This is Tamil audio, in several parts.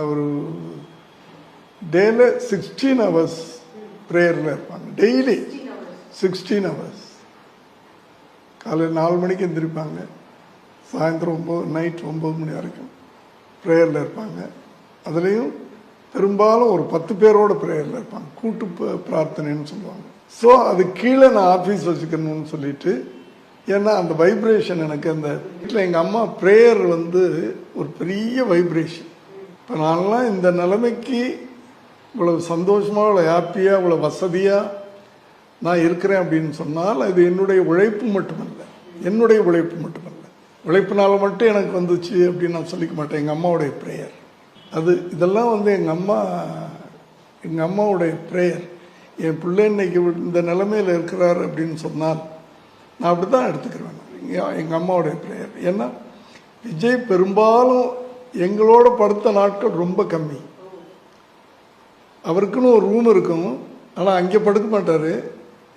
ஒரு டேல 16 hours ப்ரேயரில் இருப்பாங்க. Daily 16 hours. காலையில் 4 மணிக்கு எந்திரிப்பாங்க, சாயந்தரம் நைட் 9 மணி வரைக்கும் ப்ரேயரில் இருப்பாங்க. அதுலேயும் பெரும்பாலும் ஒரு 10 பேரோட ப்ரேயரில் இருப்பாங்க. கூட்டு பிரார்த்தனைன்னு சொல்லுவாங்க. ஸோ அது கீழே நான் ஆஃபீஸ் வச்சுக்கணும்னு சொல்லிட்டு, ஏன்னா அந்த வைப்ரேஷன் எனக்கு அந்த வீட்டில் எங்கள் அம்மா ப்ரேயர் ஒரு பெரிய வைப்ரேஷன். இப்போ நான்லாம் இந்த நிலைமைக்கு இவ்வளவு சந்தோஷமாக, இவ்வளோ ஹாப்பியாக, இவ்வளோ வசதியாக நான் இருக்கிறேன் அப்படின்னு சொன்னால் அது என்னுடைய உழைப்பு மட்டுமல்ல. என்னுடைய உழைப்பு மட்டுமல்ல, உழைப்பினால் மட்டும் எனக்கு வந்துச்சு அப்படின்னு நான் சொல்லிக்க மாட்டேன். எங்கள் அம்மாவுடைய ப்ரேயர் அது. இதெல்லாம் எங்கள் அம்மாவுடைய ப்ரேயர். என் பிள்ளை இன்னைக்கு இந்த நிலைமையில் இருக்கிறார் அப்படின்னு சொன்னால் நான் அப்படி தான் எடுத்துக்கிறேன். எங்கள் அம்மாவுடைய ப்ரேயர். ஏன்னா விஜய் பெரும்பாலும் எங்களோட படுத்த நாட்கள் ரொம்ப கம்மி. அவருக்குன்னு ஒரு ரூம் இருக்கும், ஆனால் அங்கே படுக்க மாட்டார்.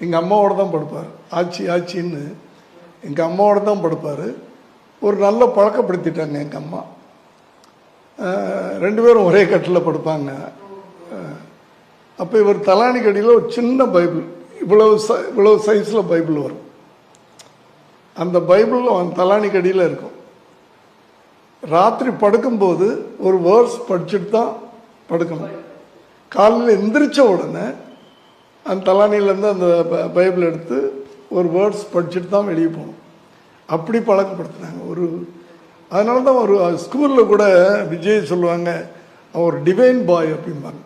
எங்கள் அம்மாவோட தான் படுப்பார். ஆச்சின்னு எங்கள் அம்மாவோட தான் படுப்பார். ஒரு நல்ல பழக்கப்படுத்திட்டாங்க எங்கள் அம்மா. 2 பேரும் ஒரே கட்டில் படுப்பாங்க. அப்போ இவர் தலானி கடியில் ஒரு சின்ன பைபிள், இவ்வளவு சைஸில் பைபிள் வரும். அந்த பைபிள் அவன் தலானி கடியில் இருக்கும். ராத்திரி படுக்கும்போது ஒரு வேர்ஸ் படிச்சுட்டு தான் படுக்கணும். காலையில் எந்திரிச்ச உடனே அந்த தலானியிலேருந்து அந்த பைபிள் எடுத்து ஒரு வேர்ட்ஸ் படிச்சுட்டு தான் வெளியே போகணும். அப்படி பழக்கப்படுத்தினாங்க. அதனால தான் ஒரு ஸ்கூலில் கூட விஜய் சொல்லுவாங்க, அவன் ஒரு டிவைன் பாய் அப்படிம்பாங்க.